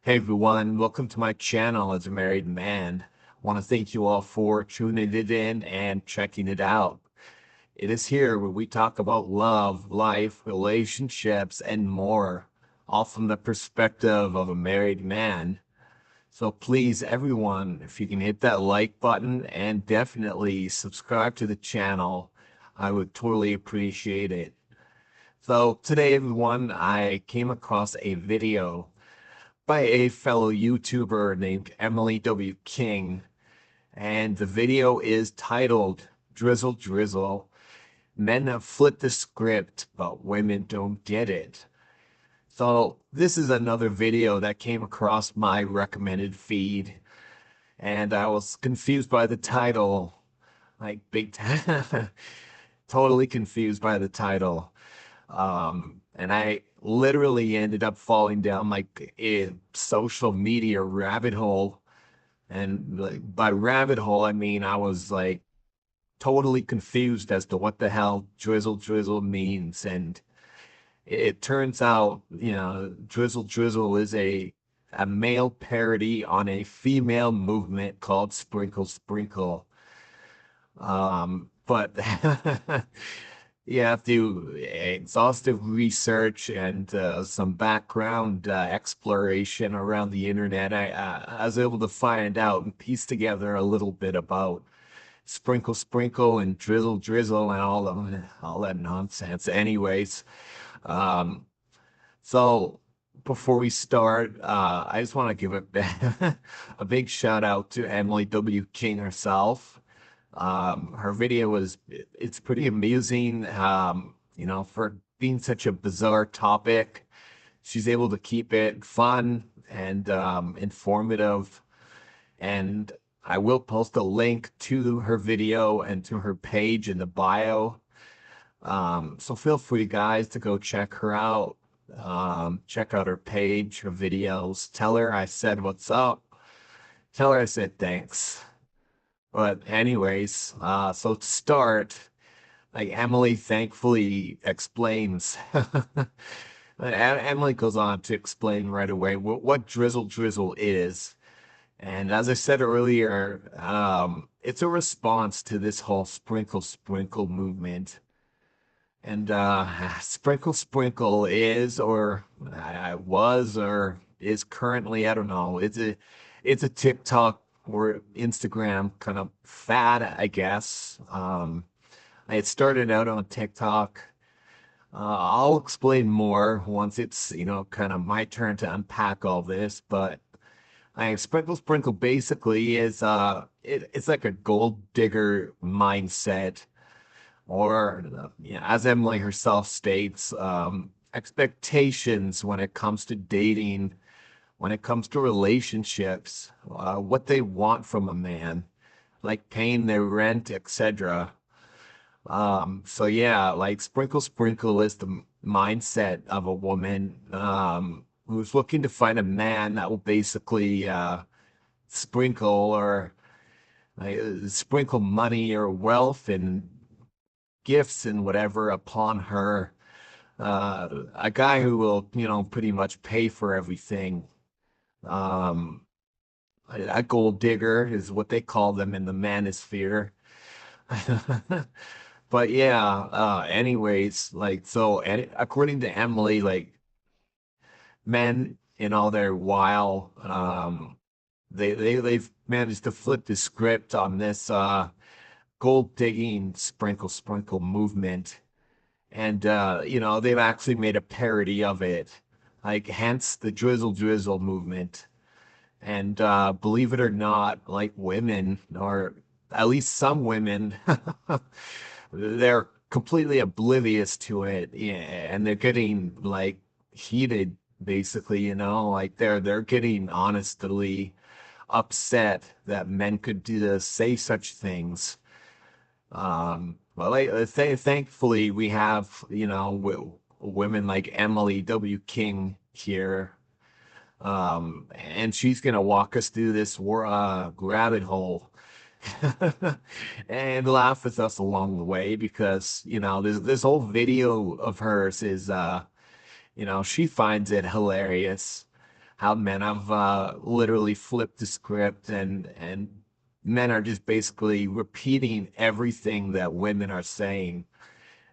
Hey everyone, welcome to my channel as a married man. I want to thank you all for tuning it in and checking it out. It is here where we talk about love, life, relationships, and more, all from the perspective of a married man. So please, everyone, if you can hit that like button and definitely subscribe to the channel, I would totally appreciate it. So today, everyone, I came across a video by a fellow YouTuber named EmilyWKing, and the video is titled Drizzle Drizzle. Men have flipped the script, but women don't get it. So this is another video that came across my recommended feed, and I was confused by the title, like big time, totally confused by the title. And I literally ended up falling down like a social media rabbit hole. And like, by rabbit hole, I mean I was like totally confused as to what the hell drizzle drizzle means. And it turns out, drizzle drizzle is a male parody on a female movement called sprinkle sprinkle. But you have to exhaustive research and some background exploration around the internet. I was able to find out and piece together a little bit about sprinkle sprinkle and drizzle drizzle and all that nonsense. Anyways, um, so before we start, I just want to give a big shout out to Emily W. King herself. Her video it's pretty amusing, for being such a bizarre topic. She's able to keep it fun and informative. And I will post a link to her video and to her page in the bio. So feel free, guys, to go check her out. Check out her page, her videos. Tell her I said what's up. Tell her I said thanks. But anyways, so to start, like Emily thankfully explains, Emily goes on to explain right away what drizzle drizzle is. And as I said earlier, it's a response to this whole sprinkle sprinkle movement. And sprinkle sprinkle is, or I was, or is currently, I don't know. It's a TikTok or Instagram kind of fad, I guess. I had started out on TikTok. I'll explain more once it's, kind of my turn to unpack all this. But I sprinkle sprinkle basically is it's like a gold digger mindset, or as Emily herself states, expectations when it comes to dating, when it comes to relationships, what they want from a man, like paying their rent, etc. So yeah, like sprinkle sprinkle is the mindset of a woman who's looking to find a man that will basically sprinkle or sprinkle money or wealth and gifts and whatever upon her. A guy who will, pretty much pay for everything. Um, a gold digger is what they call them in the manosphere. But yeah, anyways, like, so according to Emily, like, men in all their while, they've managed to flip the script on this gold digging sprinkle sprinkle movement. And they've actually made a parody of it, like hence the drizzle drizzle movement. And believe it or not, like women, or at least some women, they're completely oblivious to it. Yeah, and they're getting like heated, basically, like they're getting honestly upset that men could say such things. Well, thankfully we have, women like Emily W. King here, and she's gonna walk us through this rabbit hole and laugh with us along the way because this whole video of hers is she finds it hilarious. how men have literally flipped the script, and men are just basically repeating everything that women are saying.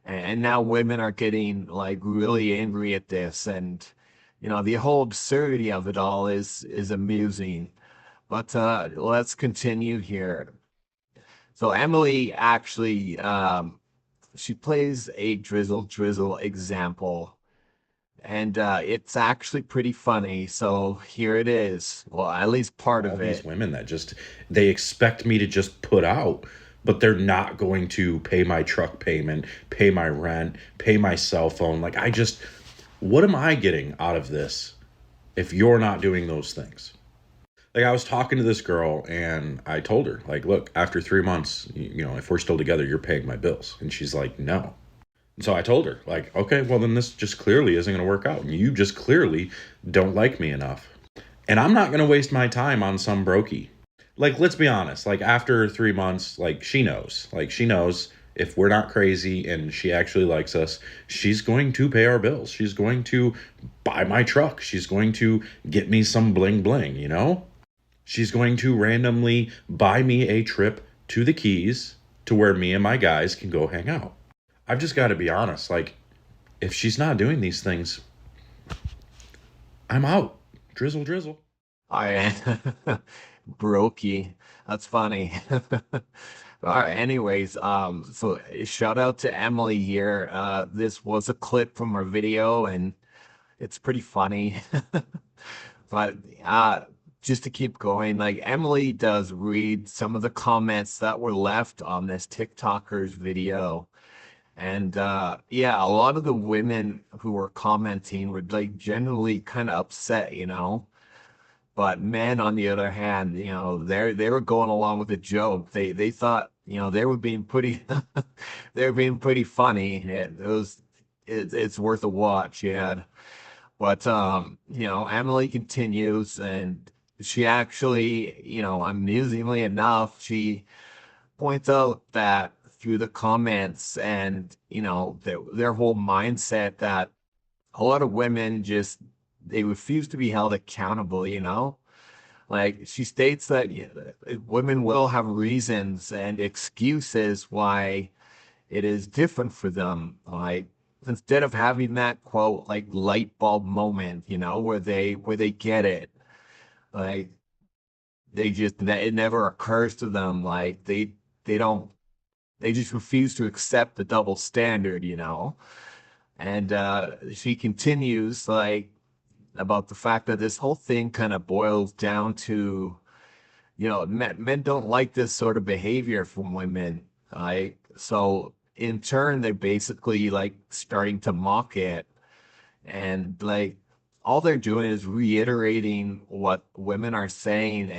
And now women are getting like really angry at this, and the whole absurdity of it all is amusing. But let's continue here. So Emily actually she plays a Drizzle Drizzle example, and it's actually pretty funny. So here it is. Well, at least part All of these it. women that just they expect me to just put out, but they're not going to pay my truck payment, pay my rent, pay my cell phone. Like I just what am I getting out of this if you're not doing those things? Like I was talking to this girl and I told her like, look, after 3 months, if we're still together, you're paying my bills. And she's like, no. And so I told her like, okay, well then this just clearly isn't going to work out. And you just clearly don't like me enough. And I'm not going to waste my time on some brokey. Like let's be honest, like after 3 months, like she knows if we're not crazy and she actually likes us, she's going to pay our bills, she's going to buy my truck, she's going to get me some bling bling. She's going to randomly buy me a trip to the Keys to where me and my guys can go hang out. I've just got to be honest, like if she's not doing these things, I'm out. Drizzle drizzle. I brokey. That's funny. All right, anyways, so shout out to Emily here. This was a clip from her video, and it's pretty funny. But just to keep going, like Emily does read some of the comments that were left on this TikToker's video. And yeah, a lot of the women who were commenting were like generally kind of upset. But men, on the other hand, they were going along with the joke. They thought, they were being pretty they were being pretty funny. It's worth a watch, yeah. But Emily continues, and she actually, amusingly enough, she points out that through the comments and their whole mindset that a lot of women just they refuse to be held accountable. Like she states that women will have reasons and excuses why it is different for them. Like instead of having that quote like light bulb moment, where they get it, like it never occurs to them. Like they don't they just refuse to accept the double standard. And she continues like about the fact that this whole thing kind of boils down to, men don't like this sort of behavior from women. Like, so in turn, they're basically like starting to mock it. And like, all they're doing is reiterating what women are saying,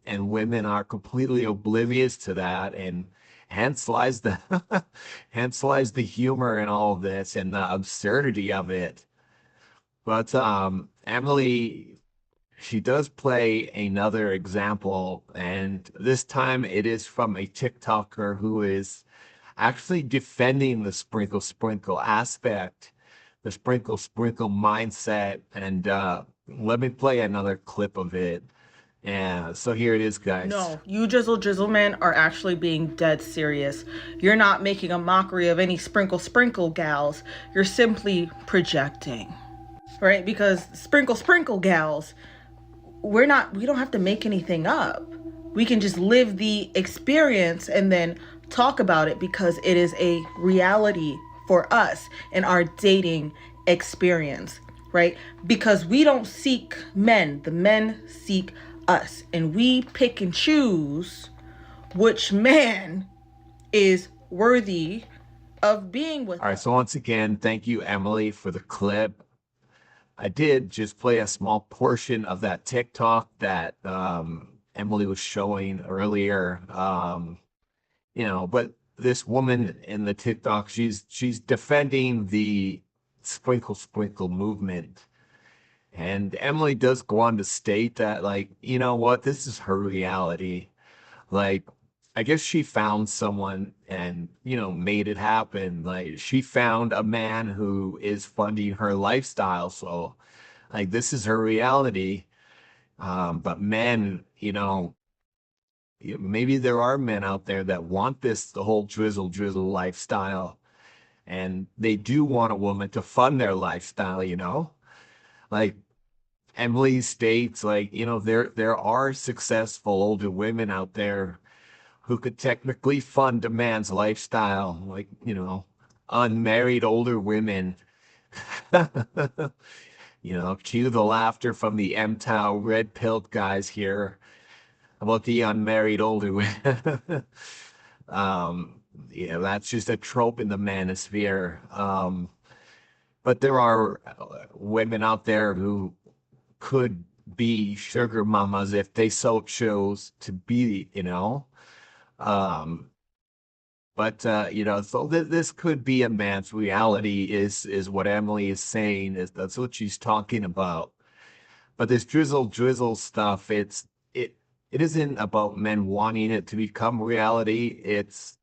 and women are completely oblivious to that. And hence lies the hence lies the humor in all of this and the absurdity of it. But Emily, she does play another example, and this time it is from a TikToker who is actually defending the sprinkle sprinkle aspect, the sprinkle sprinkle mindset. And let me play another clip of it. Yeah, so here it is, guys. No, you Drizzle Drizzle men are actually being dead serious. You're not making a mockery of any sprinkle sprinkle gals. You're simply projecting. Right? Because sprinkle sprinkle gals, we don't have to make anything up. We can just live the experience and then talk about it because it is a reality for us in our dating experience, right? Because we don't seek men, the men seek us, and we pick and choose which man is worthy of being with All right, us. so once again, thank you, Emily, for the clip. I did just play a small portion of that TikTok that Emily was showing earlier. But this woman in the TikTok, she's defending the sprinkle sprinkle movement. And Emily does go on to state that, like, you know what, this is her reality. Like, I guess she found someone and, made it happen. Like, she found a man who is funding her lifestyle. So Like this is her reality. But men, maybe there are men out there that want the whole drizzle drizzle lifestyle, and they do want a woman to fund their lifestyle. Like Emily states, like, there are successful older women out there who could technically fund a man's lifestyle, like, unmarried older women. Cue the laughter from the MTOW red pilled guys here about the unmarried older women. That's just a trope in the manosphere. But there are women out there who could be sugar mamas if they so chose to be. Um, but so this could be a man's reality, is what Emily is saying. That's what she's talking about. But this drizzle drizzle stuff, it isn't about men wanting it to become reality. It's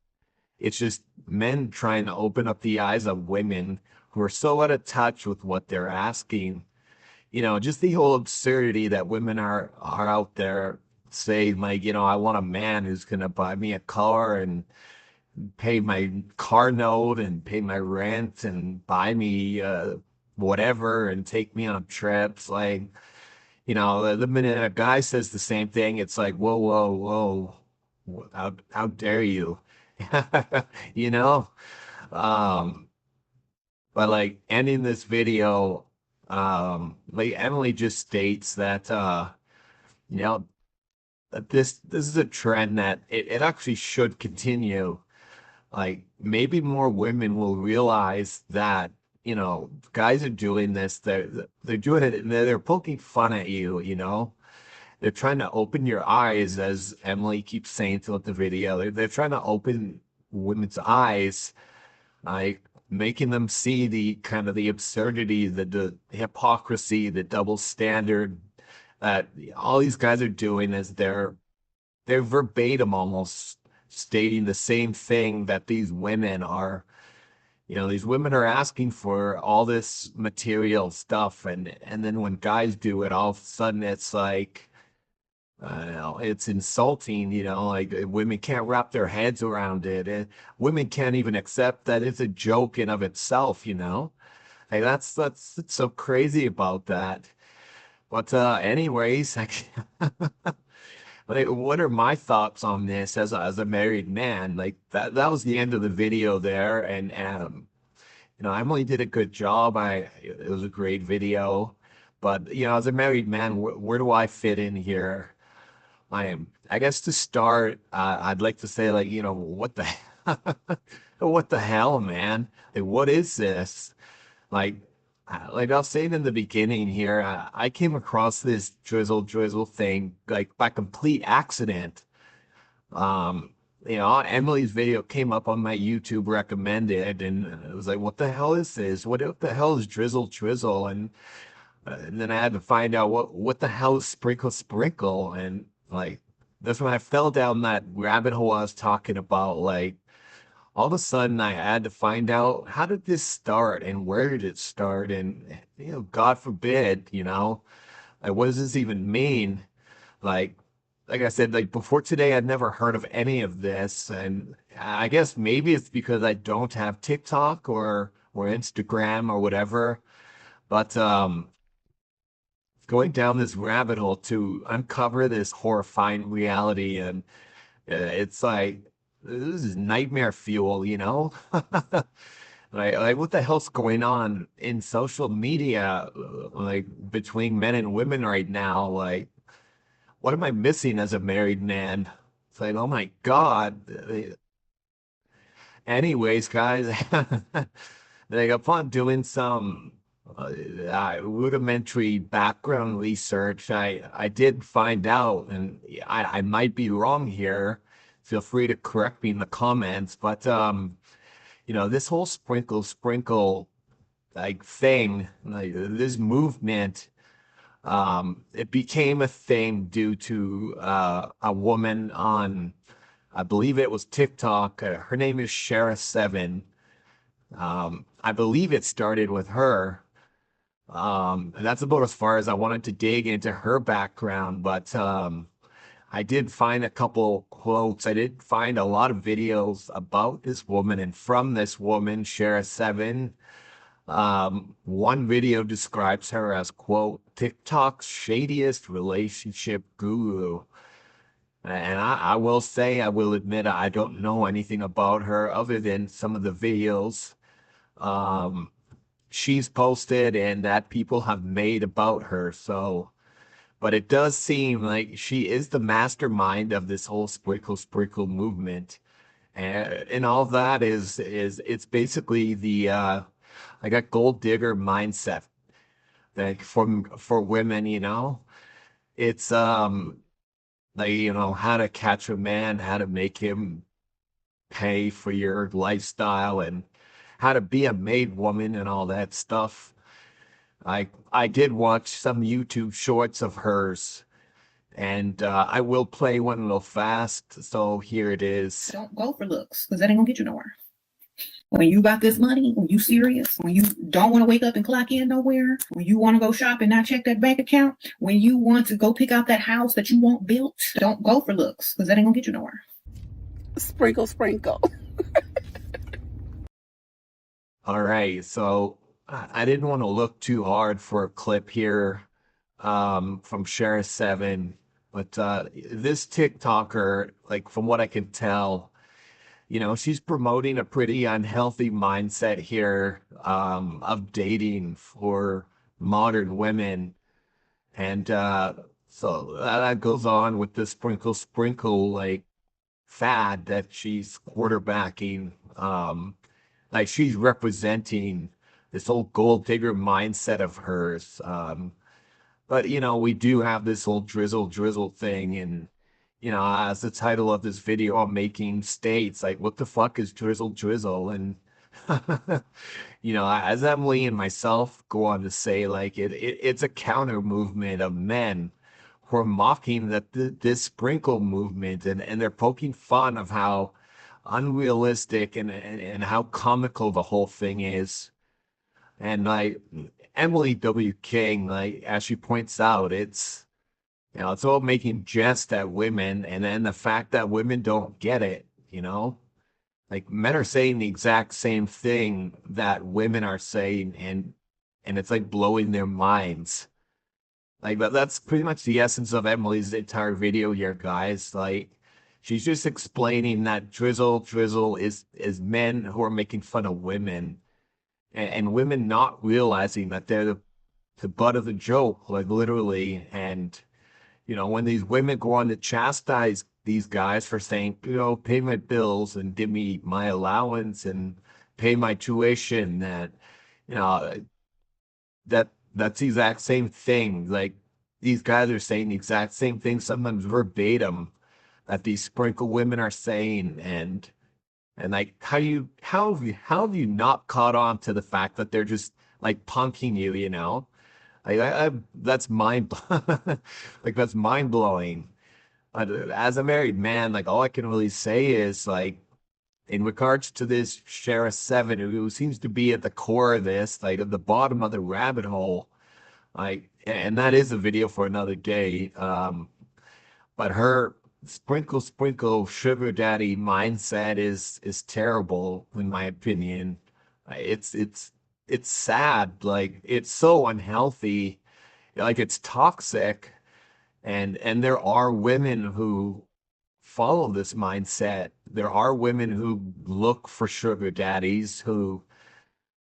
just men trying to open up the eyes of women who are so out of touch with what they're asking. Just the whole absurdity that women are out there saying, like, I want a man who's gonna buy me a car and pay my car note and pay my rent and buy me whatever and take me on trips. Like, the minute a guy says the same thing, it's like, whoa, whoa, whoa, how dare you? you know? Um, but like ending this video, like Emily just states that, you know, that this is a trend that it actually should continue. Like maybe more women will realize that, guys are doing this. They're doing it and they're poking fun at you. They're trying to open your eyes, as Emily keeps saying throughout the video. They're trying to open women's eyes, like making them see the kind of the absurdity, the hypocrisy, the double standard that all these guys are doing. Is they're verbatim almost stating the same thing that these women are. These women are asking for all this material stuff, and then when guys do it, all of a sudden it's like, it's insulting. Like women can't wrap their heads around it, and women can't even accept that it's a joke in of itself. Like that's so crazy about that. But anyways, like, what are my thoughts on this as a married man? Like that was the end of the video there, and Emily did a good job. It was a great video, but as a married man, where do I fit in here? I guess to start, I'd like to say, like, what the what the hell, man? Like, what is this? Like, like I was saying in the beginning here, I came across this drizzle drizzle thing like by complete accident. Um, Emily's video came up on my YouTube recommended, and it was like, what the hell is this? What the hell is drizzle drizzle? And then I had to find out what the hell is sprinkle sprinkle, and like that's when I fell down that rabbit hole I was talking about. Like all of a sudden I had to find out, how did this start and where did it start? And God forbid, like what does this even mean? Like like I said, like before today, I'd never heard of any of this. And I guess maybe it's because I don't have TikTok or Instagram or whatever. But going down this rabbit hole to uncover this horrifying reality, and it's like this is nightmare fuel. Like what the hell's going on in social media, like between men and women right now? Like, what am I missing as a married man? It's like, oh my God. Anyways, guys, like upon doing some rudimentary background research, I did find out, and I might be wrong here. Feel free to correct me in the comments, but this whole sprinkle sprinkle like thing, like this movement, it became a thing due to a woman on, I believe it was TikTok. Her name is Shara7. I believe it started with her. And that's about as far as I wanted to dig into her background, but I did find a couple quotes. I did find a lot of videos about this woman and from this woman, Shara7. One video describes her as, quote, TikTok's shadiest relationship guru. And I will say, I will admit, I don't know anything about her other than some of the videos um, she's posted and that people have made about her. So, but it does seem like she is the mastermind of this whole sprinkle sprinkle movement. And all that is it's basically the like a gold digger mindset like for women, you know. It's like, you know, how to catch a man, how to make him pay for your lifestyle and how to be a made woman and all that stuff. I did watch some YouTube shorts of hers, and I will play one real fast. So here it is. Don't go for looks, because that ain't gonna get you nowhere. When you got this money, when you serious, when you don't want to wake up and clock in nowhere, when you want to go shop and not check that bank account, when you want to go pick out that house that you want built, don't go for looks, because that ain't gonna get you nowhere. Sprinkle, sprinkle. All right, so I didn't want to look too hard for a clip here from Shara7, but this TikToker, like from what I can tell, you know, she's promoting a pretty unhealthy mindset here of dating for modern women. And so that goes on with the sprinkle sprinkle like fad that she's quarterbacking. Like she's representing this whole gold digger mindset of hers. But you know, we do have this whole drizzle drizzle thing, and you know, as the title of this video I'm making states, like, what the fuck is drizzle drizzle? And you know, as Emily and myself go on to say, like, it's a counter movement of men who are mocking this sprinkle movement, and they're poking fun of how unrealistic and how comical the whole thing is. And like EmilyWKing, like as she points out, it's you know, it's all making jest at women, and then the fact that women don't get it, you know? Like men are saying the exact same thing that women are saying, and it's like blowing their minds. Like that's pretty much the essence of Emily's entire video here, guys. Like she's just explaining that drizzle drizzle is men who are making fun of women, and women not realizing that they're the butt of the joke, like literally. And you know, when these women go on to chastise these guys for saying, you know, pay my bills and give me my allowance and pay my tuition, that, you know, that's the exact same thing. Like these guys are saying the exact same thing, sometimes verbatim, that these sprinkle women are saying. And like how have you not caught on to the fact that they're just like punking you, you know? Like that's like that's mind blowing. But as a married man, like all I can really say is like in regards to this Shara7, who seems to be at the core of this, like at the bottom of the rabbit hole, like, and that is a video for another day. But her sprinkle sprinkle sugar daddy mindset is terrible in my opinion. It's sad, like it's so unhealthy, like it's toxic, and there are women who follow this mindset. There are women who look for sugar daddies who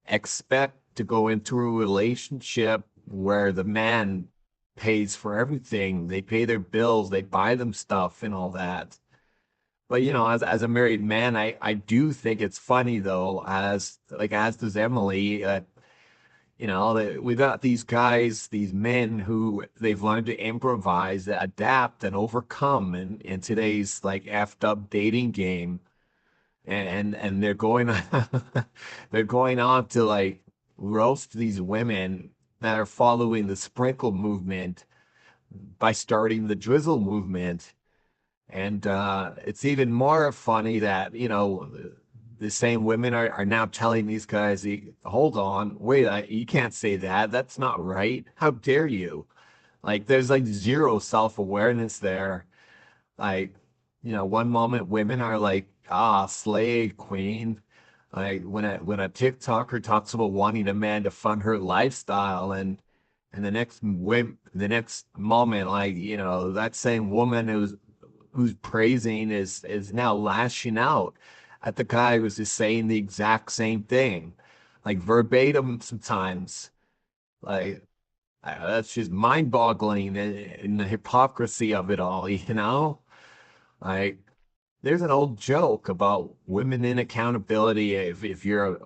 expect to go into a relationship where the man pays for everything. They pay their bills, they buy them stuff and all that. But you know, as a married man, I do think it's funny though, as does Emily. You know, we got these guys, these men who they've learned to improvise, adapt, and overcome in today's like effed up dating game, and they're going they're going on to like roast these women that are following the sprinkle movement by starting the drizzle movement. And it's even more funny that, you know, the same women are now telling these guys, hold on, wait, you can't say that. That's not right. How dare you? Like, there's like zero self-awareness there. Like, one moment women are like, slay queen. Like when a TikToker talks about wanting a man to fund her lifestyle, and the next moment, like, that same woman who's praising is now lashing out at the guy who's just saying the exact same thing, like verbatim sometimes. Like, that's just mind-boggling in the hypocrisy of it all, Like, there's an old joke about women in accountability. If you're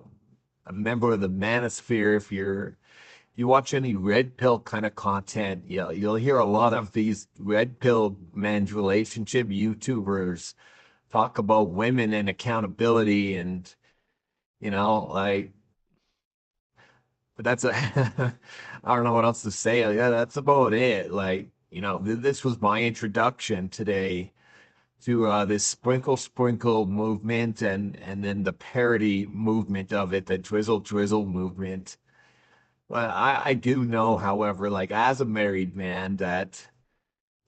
a member of the manosphere, if you watch any red pill kind of content, you'll hear a lot of these red pill men's relationship YouTubers talk about women and accountability, and like, but that's a I don't know what else to say. Yeah, that's about it. Like, this was my introduction today to this sprinkle sprinkle movement, and then the parody movement of it, the drizzle drizzle movement. Well, I do know, however, like, as a married man, that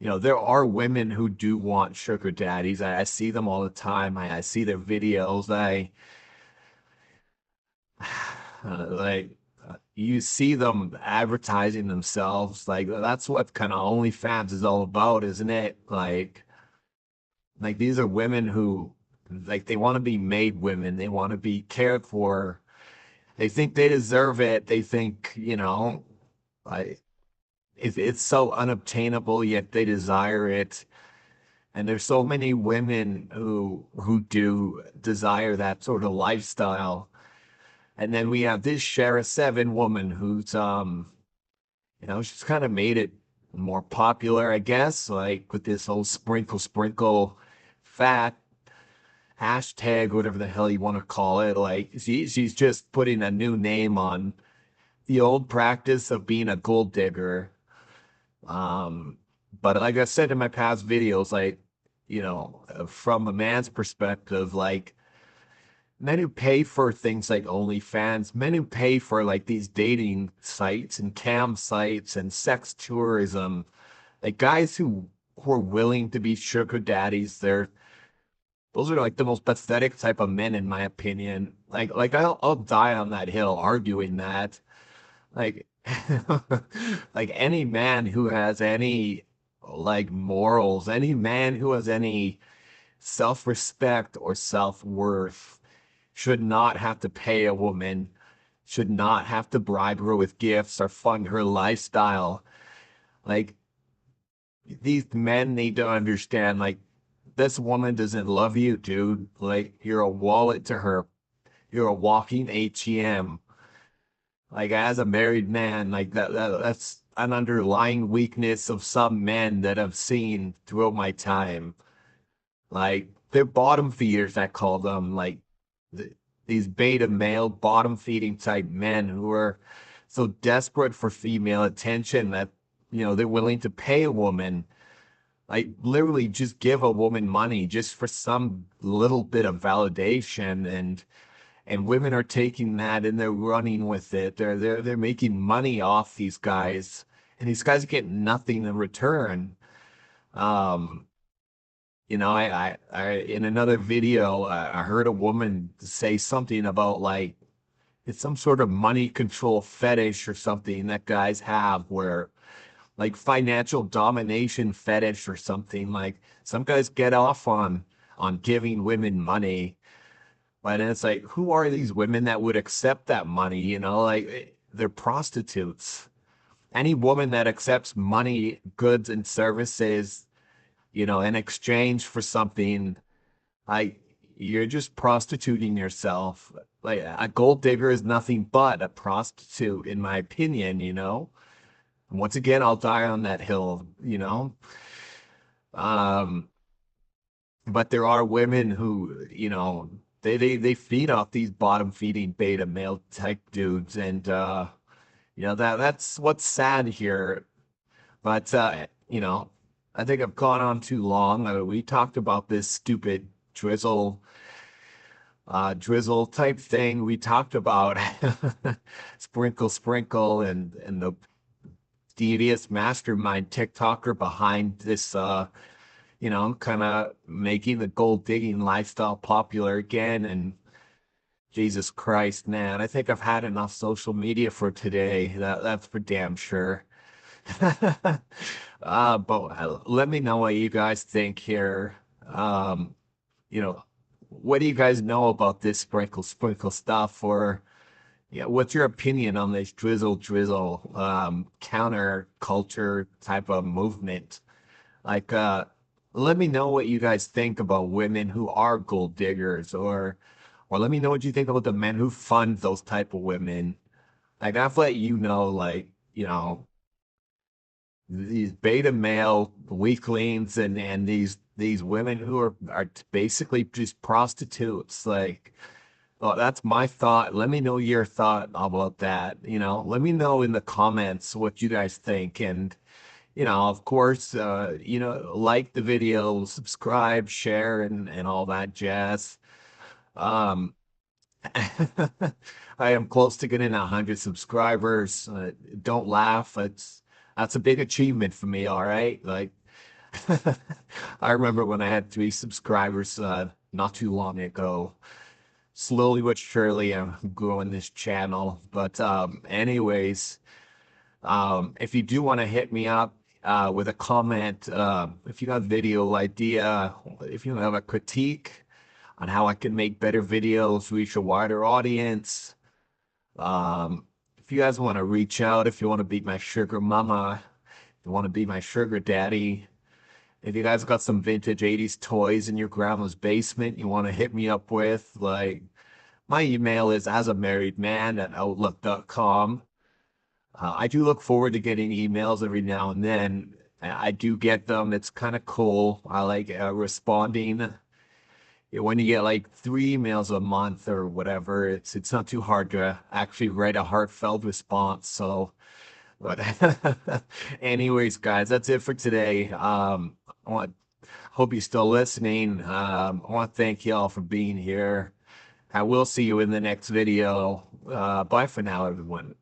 there are women who do want sugar daddies. I see them all the time. I see their videos. Like, you see them advertising themselves. Like, that's what kind of OnlyFans is all about, isn't it? Like, these are women who, like, they want to be made women. They want to be cared for. They think they deserve it. They think, like, it's so unobtainable, yet they desire it. And there's so many women who do desire that sort of lifestyle. And then we have this Shara Seven woman who's she's kind of made it more popular, I guess, like with this whole sprinkle sprinkle fat hashtag, whatever the hell you want to call it. Like, she's just putting a new name on the old practice of being a gold digger. But like I said in my past videos, like, from a man's perspective, like, men who pay for things like OnlyFans, men who pay for like these dating sites and cam sites and sex tourism, like guys who are willing to be sugar daddies, those are like the most pathetic type of men, in my opinion. Like I'll die on that hill arguing that. Like, like, any man who has any like morals, any man who has any self-respect or self-worth should not have to pay a woman, should not have to bribe her with gifts or fund her lifestyle. Like, these men need to understand, like, this woman doesn't love you, dude. Like, you're a wallet to her. You're a walking ATM. Like, as a married man, like, that's an underlying weakness of some men that I've seen throughout my time. Like, they're bottom feeders, I call them. Like, these beta male bottom feeding type men who are so desperate for female attention that they're willing to pay a woman, like, literally just give a woman money just for some little bit of validation. And women are taking that and they're running with it. They're making money off these guys, and these guys get nothing in return. um I in another video, I heard a woman say something about, like, it's some sort of money control fetish or something that guys have, where, like, financial domination fetish or something. Like, some guys get off on giving women money, but it's like, who are these women that would accept that money? Like, they're prostitutes. Any woman that accepts money, goods, and services, in exchange for something, like, you're just prostituting yourself. Like, a gold digger is nothing but a prostitute, in my opinion. Once again, I'll die on that hill. Um, but there are women who, they feed off these bottom feeding beta male type dudes, and that's what's sad here. But I think I've gone on too long. We talked about this stupid drizzle drizzle type thing. We talked about sprinkle sprinkle and the devious mastermind TikToker behind this kind of making the gold digging lifestyle popular again. And Jesus Christ, man, I think I've had enough social media for today. That's for damn sure. But let me know what you guys think here. You know, what do you guys know about this sprinkle sprinkle stuff? Or yeah, what's your opinion on this drizzle drizzle counter culture type of movement? Like, let me know what you guys think about women who are gold diggers, or let me know what you think about the men who fund those type of women. Like, I've let you know, like, these beta male weaklings and these women who are basically just prostitutes. Like, oh, that's my thought. Let me know your thought about that. Let me know in the comments what you guys think. And, of course, like the video, subscribe, share, and all that jazz. Um, I am close to getting 100 subscribers. Don't laugh. That's a big achievement for me. All right. Like, I remember when I had 3 subscribers, not too long ago. Slowly but surely, I'm growing this channel. But anyways, if you do want to hit me up with a comment, if you have a video idea, if you have a critique on how I can make better videos, reach a wider audience. If you guys want to reach out, if you want to be my sugar mama, if you want to be my sugar daddy, if you guys got some vintage 80s toys in your grandma's basement you want to hit me up with, like, my email is asamarriedman@outlook.com. I do look forward to getting emails every now and then. I do get them. It's kind of cool. I like responding. When you get like 3 emails a month or whatever, it's not too hard to actually write a heartfelt response. So, but anyways, guys, that's it for today. Hope you're still listening. I want to thank y'all for being here. I will see you in the next video. Bye for now, everyone.